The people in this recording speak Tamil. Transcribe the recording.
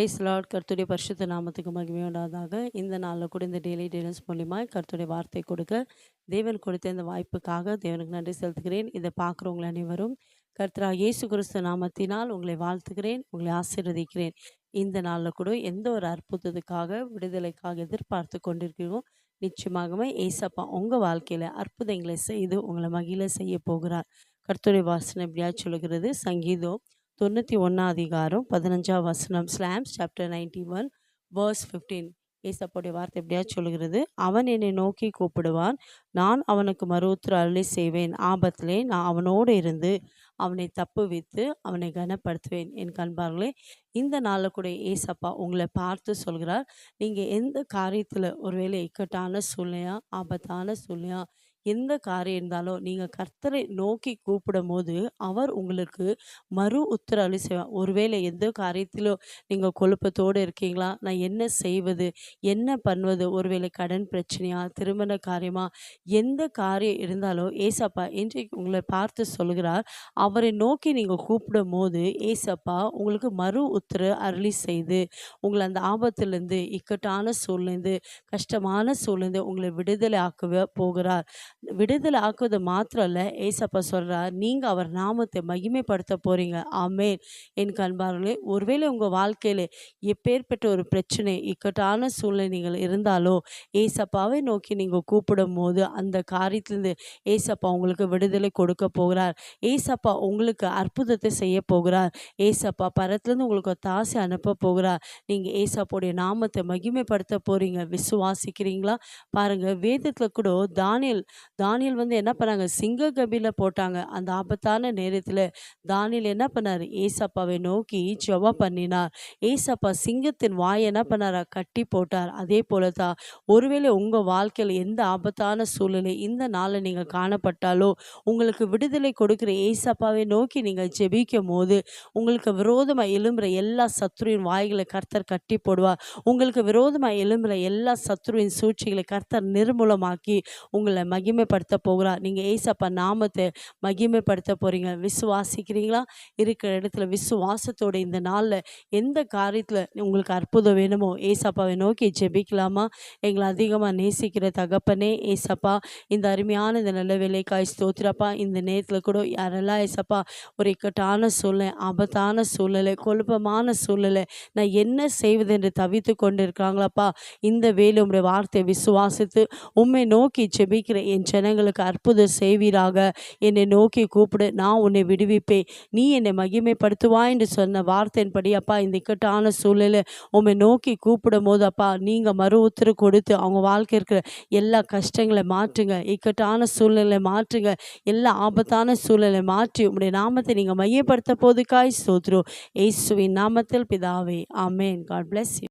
Price Lord. கர்த்தருடைய பரிசுத்த நாமத்துக்கு மகிமை உண்டாவதாக. இந்த நாளில் கூட இந்த டெய்லி டெய்லன்ஸ் மூலியமாக கர்த்தருடைய வார்த்தை கொடுக்க தேவன் கொடுத்த இந்த வாய்ப்புக்காக தேவனுக்கு நன்றி செலுத்துகிறேன். இதை பார்க்குறவங்க அனைவரும் கர்த்தராகிய இயேசு கிறிஸ்து நாமத்தினால் உங்களை வாழ்த்துகிறேன், உங்களை ஆசீர்வதிக்கிறேன். இந்த நாளில் கூட எந்த ஒரு அற்புதத்துக்காக விடுதலைக்காக எதிர்பார்த்து கொண்டிருக்கிறோம், நிச்சயமாகவே ஏசப்பா உங்கள் வாழ்க்கையில் அற்புதங்களை செய்து உங்களை மகிழ செய்ய போகிறார். கர்த்தருடைய வாசனை எப்படியா சொல்லுகிறது, சங்கீதம் 91 அதிகாரம் 15 ஸ்லாம்ஸ் சாப்டர் 91 verse 15. ஏசப்பாவுடைய வார்த்தை எப்படியா சொல்லுகிறது, அவன் என்னை நோக்கி கூப்பிடுவான், நான் அவனுக்கு மறுஉத்தர அருளி செய்வேன். ஆபத்திலே நான் அவனோடு இருந்து அவனை தப்புவித்து அவனை கனப்படுத்துவேன். என் கண்பார்களே, இந்த நாளில் கூட ஏசப்பா உங்களை பார்த்து சொல்கிறார், நீங்கள் எந்த காரியத்தில் ஒருவேளை இக்கட்டான சூழ்நிலையா, ஆபத்தான சூழ்நிலையா, எந்த காரியம் இருந்தாலும் நீங்கள் கர்த்தரை நோக்கி கூப்பிடும் போது அவர் உங்களுக்கு மறு உத்தரவு அருளி செய்வார். ஒருவேளை எந்த காரியத்திலோ நீங்கள் குழப்பத்தோடு இருக்கீங்களா, நான் என்ன செய்வது, என்ன பண்ணுவது, ஒருவேளை கடன் பிரச்சனையா, திருமண காரியமா, எந்த காரியம் இருந்தாலும் ஏசப்பா இன்றைக்கு உங்களை பார்த்து சொல்கிறார், அவரை நோக்கி நீங்கள் கூப்பிடும் போது ஏசப்பா உங்களுக்கு மறு உத்தரவு அருளி செய்து உங்களை அந்த ஆபத்திலேருந்து, இக்கட்டான சூழ்நிலேருந்து, கஷ்டமான சூழ்நிலேருந்து உங்களை விடுதலை ஆக்குவ போகிறார். விடுதலை ஆக்குவது மாத்திரம் இல்லை, ஏசப்பா சொல்கிறார், நீங்கள் அவர் நாமத்தை மகிமைப்படுத்த போகிறீங்க. ஆமென். என் கண்பார்களே, ஒருவேளை உங்கள் வாழ்க்கையில் எப்பேற்பட்ட ஒரு பிரச்சனை, இக்கட்டான சூழ்நிலை நீங்கள் இருந்தாலோ ஏசப்பாவை நோக்கி நீங்கள் கூப்பிடும் போது அந்த காரியத்திலிருந்து ஏசப்பா உங்களுக்கு விடுதலை கொடுக்க போகிறார். ஏசப்பா உங்களுக்கு அற்புதத்தை செய்ய போகிறார். ஏசப்பா பரத்துலேருந்து உங்களுக்கு தாசை அனுப்ப போகிறார். நீங்கள் ஏசப்பாவுடைய நாமத்தை மகிமைப்படுத்த போகிறீங்க. விசுவாசிக்கிறீங்களா? பாருங்கள், வேதத்தில் கூட தானியல் என்ன பண்ணாங்க, சிங்க கபில போட்டாங்க. அந்த ஆபத்தான நேரத்தில் தானியல் என்ன பண்ணார், ஏசப்பாவை நோக்கி ஜெபம் பண்ணினார். ஏசப்பா சிங்கத்தின் வாயை என்ன பண்ணாரா, கட்டி போட்டார். அதே போல தான் ஒருவேளை உங்கள் வாழ்க்கையில் எந்த ஆபத்தான சூழ்நிலை இந்த நாளில் நீங்கள் காணப்பட்டாலோ உங்களுக்கு விடுதலை கொடுக்குற ஏசப்பாவை நோக்கி நீங்கள் ஜெபிக்கும் போது உங்களுக்கு விரோதமாக எழும்புற எல்லா சத்துருவின் வாய்களை கர்த்தர் கட்டி போடுவார். உங்களுக்கு விரோதமாக எழும்புற எல்லா சத்துருவின் சூழ்ச்சிகளை கர்த்தர் நிர்மூலமாக்கி உங்களை மகிமைப்படுத்த போகிறார். நீங்கள் ஏசப்பா நாமத்தை மகிமைப்படுத்த போகிறீங்க. விசுவாசிக்கிறீங்களா? இருக்கிற இடத்துல விசுவாசத்தோட இந்த நாளில் எந்த காரியத்தில் உங்களுக்கு அற்புதம் வேணுமோ ஏசப்பாவை நோக்கி ஜெபிக்கலாமா? எங்களை அதிகமாக நேசிக்கிற தகப்பனே ஏசப்பா, இந்த அருமையான இந்த நல்ல வேலைக்காய் ஸ்தோத்திரப்பா. இந்த நேரத்தில் கூட யாரெல்லாம் ஏசப்பா ஒரு இக்கட்டான சூழ்நிலை, ஆபத்தான சூழ்நிலை, குழப்பமான சூழ்நிலை, நான் என்ன செய்வது என்று தவித்து கொண்டு இருக்கிறாங்களாப்பா, இந்த வேலை உம்முடைய வார்த்தை விசுவாசித்து உம்மை நோக்கி ஜெபிக்கிற என் ஜனங்களுக்கு அற்புதம் செய்வீராக. என்னை நோக்கி கூப்பிடு, நான் உன்னை விடுவிப்பேன், நீ என்னை மகிமைப்படுத்துவா என்று சொன்ன வார்த்தையின்படி அப்பா, இந்த இக்கட்டான சூழ்நிலை உம்மை நோக்கி கூப்பிடும் போது அப்பா, நீங்கள் மறு உத்தரவு கொடுத்து அவங்க வாழ்க்கை இருக்கிற எல்லா கஷ்டங்களை மாற்றுங்க, இக்கட்டான சூழ்நிலை மாற்றுங்க, எல்லா ஆபத்தான சூழ்நிலை மாற்றி உம்முடைய நாமத்தை நீங்கள் மையப்படுத்த போதுக்காய் ஸ்தோத்திரம். இயேசுவின் நாமத்தில் பிதாவே, ஆமென். God bless you.